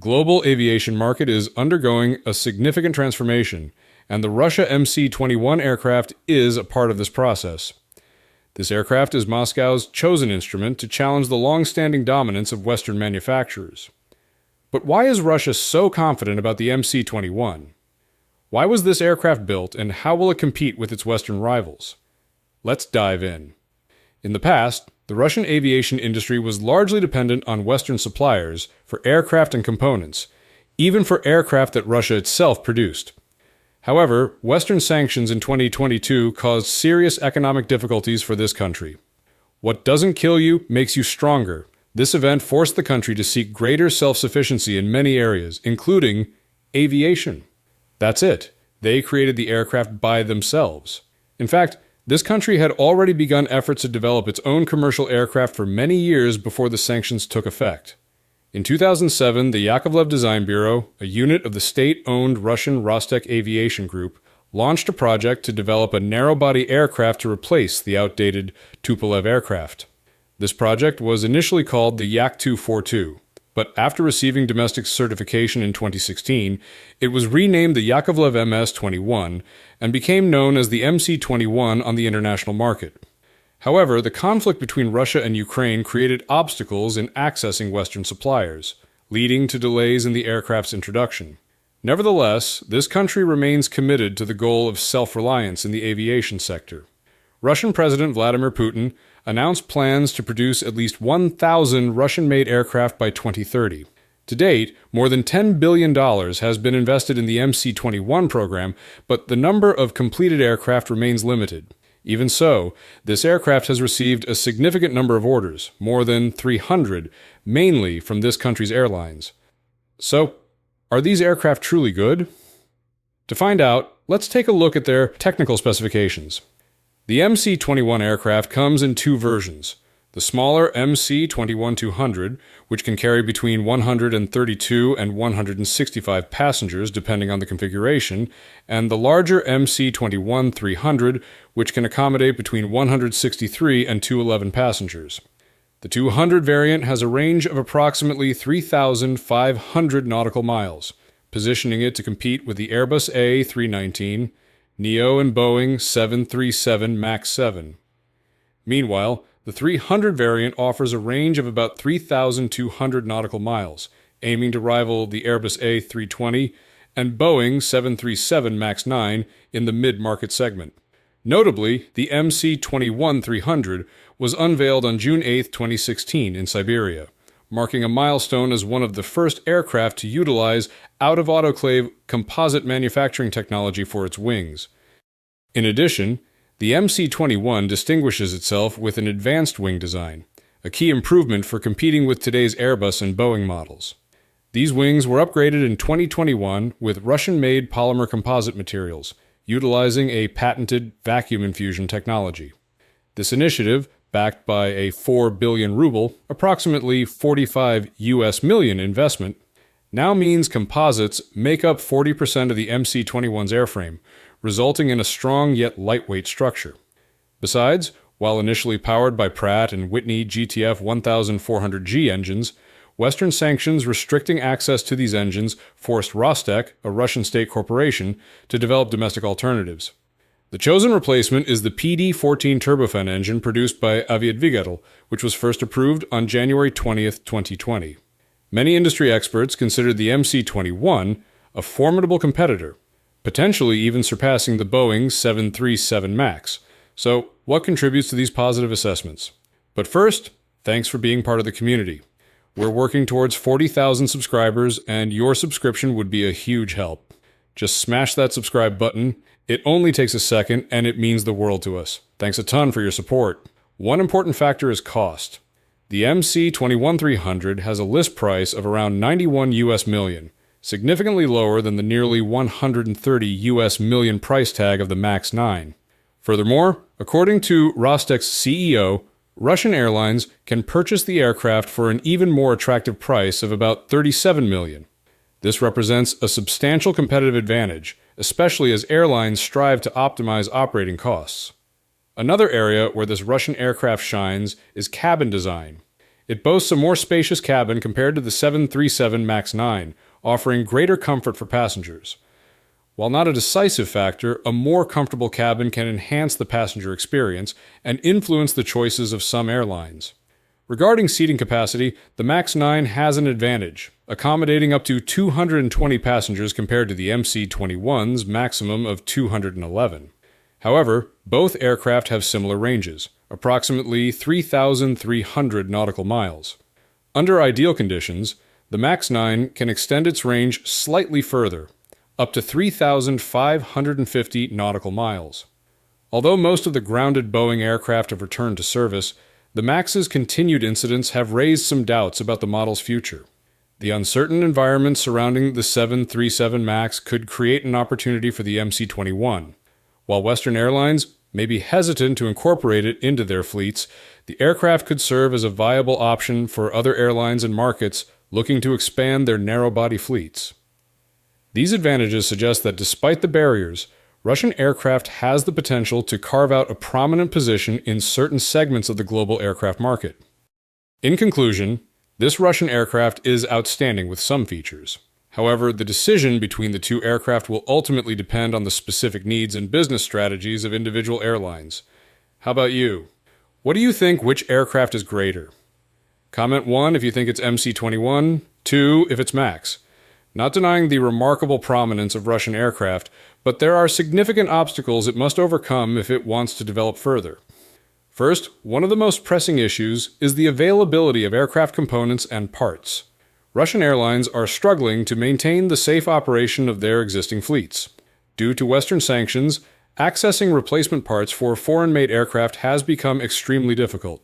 global aviation market is undergoing a significant transformation, and the Russia MC-21 aircraft is a part of this process. This aircraft is Moscow's chosen instrument to challenge the long-standing dominance of Western manufacturers. But why is Russia so confident about the MC-21? Why was this aircraft built, and how will it compete with its Western rivals? Let's dive in. In the past, the Russian aviation industry was largely dependent on Western suppliers for aircraft and components, even for aircraft that Russia itself produced. However, Western sanctions in 2022 caused serious economic difficulties for this country. What doesn't kill you makes you stronger. This event forced the country to seek greater self-sufficiency in many areas, including aviation. That's it. They created the aircraft by themselves. In fact, this country had already begun efforts to develop its own commercial aircraft for many years before the sanctions took effect. In 2007, the Yakovlev Design Bureau, a unit of the state-owned Russian Rostec Aviation Group, launched a project to develop a narrow-body aircraft to replace the outdated Tupolev aircraft. This project was initially called the Yak-242, but after receiving domestic certification in 2016, it was renamed the Yakovlev MS-21 and became known as the MC-21 on the international market. However, the conflict between Russia and Ukraine created obstacles in accessing Western suppliers, leading to delays in the aircraft's introduction. Nevertheless, this country remains committed to the goal of self-reliance in the aviation sector. Russian President Vladimir Putin announced plans to produce at least 1,000 Russian-made aircraft by 2030. To date, more than $10 billion has been invested in the MC-21 program, but the number of completed aircraft remains limited. Even so, this aircraft has received a significant number of orders, more than 300, mainly from this country's airlines. So, are these aircraft truly good? To find out, let's take a look at their technical specifications. The MC-21 aircraft comes in two versions. The smaller MC-21-200, which can carry between 132 and 165 passengers depending on the configuration, and the larger MC-21-300, which can accommodate between 163 and 211 passengers. The 200 variant has a range of approximately 3,500 nautical miles, positioning it to compete with the Airbus A319, Neo and Boeing 737 MAX 7. Meanwhile, the 300 variant offers a range of about 3,200 nautical miles, aiming to rival the Airbus A320 and Boeing 737 MAX 9 in the mid-market segment. Notably, the MC-21-300 was unveiled on June 8, 2016 in Siberia, marking a milestone as one of the first aircraft to utilize out-of-autoclave composite manufacturing technology for its wings. In addition, the MC-21 distinguishes itself with an advanced wing design, a key improvement for competing with today's Airbus and Boeing models. These wings were upgraded in 2021 with Russian-made polymer composite materials, utilizing a patented vacuum infusion technology. This initiative, backed by a 4 billion ruble, approximately 45 US million investment, now means composites make up 40% of the MC-21's airframe, resulting in a strong yet lightweight structure. Besides, while initially powered by Pratt & Whitney GTF 1400G engines, Western sanctions restricting access to these engines forced Rostec, a Russian state corporation, to develop domestic alternatives. The chosen replacement is the PD-14 turbofan engine produced by Aviation, which was first approved on January 20, 2020. Many industry experts considered the MC-21 a formidable competitor, potentially even surpassing the Boeing 737 MAX. So, what contributes to these positive assessments? But first, thanks for being part of the community. We're working towards 40,000 subscribers, and your subscription would be a huge help. Just smash that subscribe button. It only takes a second, and it means the world to us. Thanks a ton for your support. One important factor is cost. The MC-21-300 has a list price of around 91 US million, significantly lower than the nearly 130 US million price tag of the MAX 9. Furthermore, according to Rostec's CEO, Russian airlines can purchase the aircraft for an even more attractive price of about 37 million. This represents a substantial competitive advantage, especially as airlines strive to optimize operating costs. Another area where this Russian aircraft shines is cabin design. It boasts a more spacious cabin compared to the 737 MAX 9, offering greater comfort for passengers. While not a decisive factor, a more comfortable cabin can enhance the passenger experience and influence the choices of some airlines. Regarding seating capacity, the MAX 9 has an advantage, accommodating up to 220 passengers compared to the MC-21's maximum of 211. However, both aircraft have similar ranges, approximately 3,300 nautical miles. Under ideal conditions, the MAX 9 can extend its range slightly further, up to 3,550 nautical miles. Although most of the grounded Boeing aircraft have returned to service, the MAX's continued incidents have raised some doubts about the model's future. The uncertain environment surrounding the 737 MAX could create an opportunity for the MC-21. While Western airlines may be hesitant to incorporate it into their fleets, the aircraft could serve as a viable option for other airlines and markets looking to expand their narrow-body fleets. These advantages suggest that despite the barriers, Russian aircraft has the potential to carve out a prominent position in certain segments of the global aircraft market. In conclusion, this Russian aircraft is outstanding with some features. However, the decision between the two aircraft will ultimately depend on the specific needs and business strategies of individual airlines. How about you? What do you think which aircraft is greater? Comment 1 if you think it's MC-21, 2 if it's MAX. Not denying the remarkable prominence of Russian aircraft, but there are significant obstacles it must overcome if it wants to develop further. First, one of the most pressing issues is the availability of aircraft components and parts. Russian airlines are struggling to maintain the safe operation of their existing fleets. Due to Western sanctions, accessing replacement parts for foreign-made aircraft has become extremely difficult.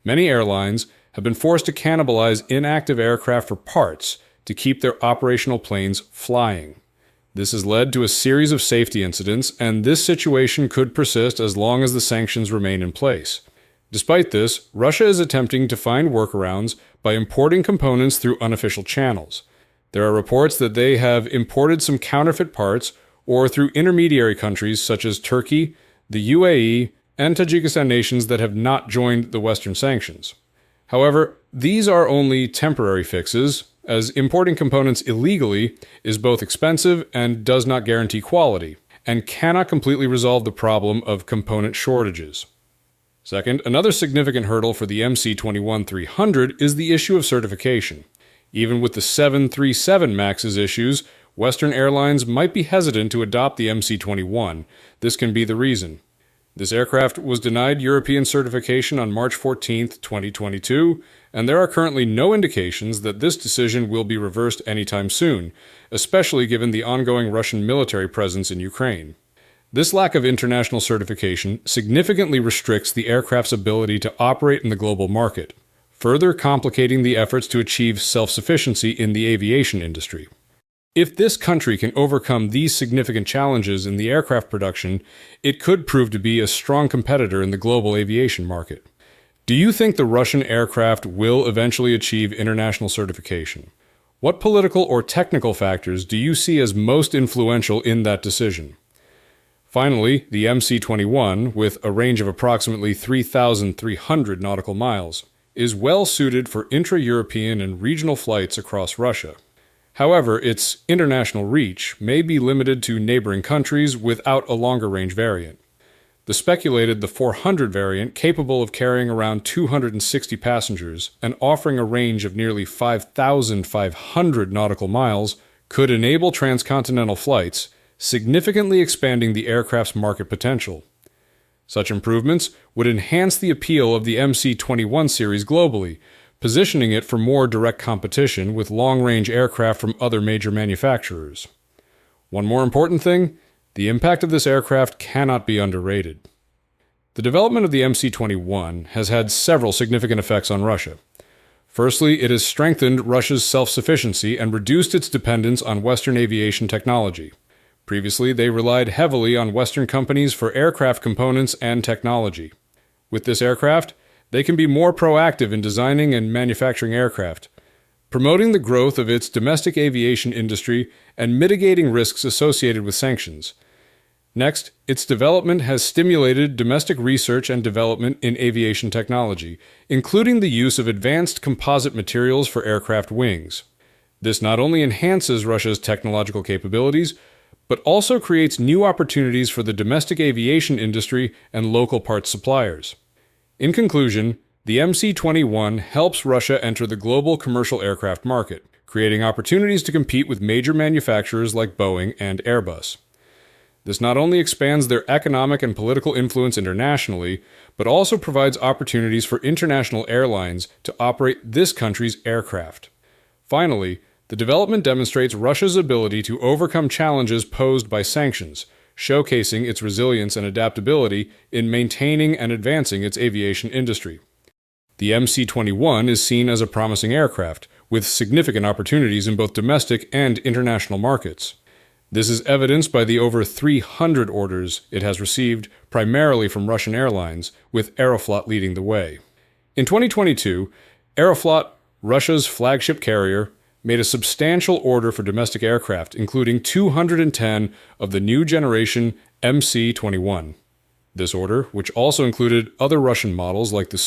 Many airlines have been forced to cannibalize inactive aircraft for parts to keep their operational planes flying. This has led to a series of safety incidents, and this situation could persist as long as the sanctions remain in place. Despite this, Russia is attempting to find workarounds by importing components through unofficial channels. There are reports that they have imported some counterfeit parts or through intermediary countries such as Turkey, the UAE, and Tajikistan, nations that have not joined the Western sanctions. However, these are only temporary fixes, as importing components illegally is both expensive and does not guarantee quality, and cannot completely resolve the problem of component shortages. Second, another significant hurdle for the MC-21-300 is the issue of certification. Even with the 737 MAX's issues, Western airlines might be hesitant to adopt the MC-21. This can be the reason. This aircraft was denied European certification on March 14, 2022, and there are currently no indications that this decision will be reversed anytime soon, especially given the ongoing Russian military presence in Ukraine. This lack of international certification significantly restricts the aircraft's ability to operate in the global market, further complicating the efforts to achieve self-sufficiency in the aviation industry. If this country can overcome these significant challenges in the aircraft production, it could prove to be a strong competitor in the global aviation market. Do you think the Russian aircraft will eventually achieve international certification? What political or technical factors do you see as most influential in that decision? Finally, the MC-21, with a range of approximately 3,300 nautical miles, is well suited for intra-European and regional flights across Russia. However, its international reach may be limited to neighboring countries without a longer-range variant. The speculated 400 variant, capable of carrying around 260 passengers and offering a range of nearly 5,500 nautical miles, could enable transcontinental flights, significantly expanding the aircraft's market potential. Such improvements would enhance the appeal of the MC-21 series globally, positioning it for more direct competition with long-range aircraft from other major manufacturers. One more important thing, the impact of this aircraft cannot be underrated. The development of the MC-21 has had several significant effects on Russia. Firstly, it has strengthened Russia's self-sufficiency and reduced its dependence on Western aviation technology. Previously, they relied heavily on Western companies for aircraft components and technology. With this aircraft, they can be more proactive in designing and manufacturing aircraft, promoting the growth of its domestic aviation industry and mitigating risks associated with sanctions. Next, its development has stimulated domestic research and development in aviation technology, including the use of advanced composite materials for aircraft wings. This not only enhances Russia's technological capabilities, but also creates new opportunities for the domestic aviation industry and local parts suppliers. In conclusion, the MC-21 helps Russia enter the global commercial aircraft market, creating opportunities to compete with major manufacturers like Boeing and Airbus. This not only expands their economic and political influence internationally, but also provides opportunities for international airlines to operate this country's aircraft. Finally, the development demonstrates Russia's ability to overcome challenges posed by sanctions, showcasing its resilience and adaptability in maintaining and advancing its aviation industry. The MC-21 is seen as a promising aircraft, with significant opportunities in both domestic and international markets. This is evidenced by the over 300 orders it has received, primarily from Russian airlines, with Aeroflot leading the way. In 2022, Aeroflot, Russia's flagship carrier, made a substantial order for domestic aircraft, including 210 of the new generation MC-21. This order, which also included other Russian models like the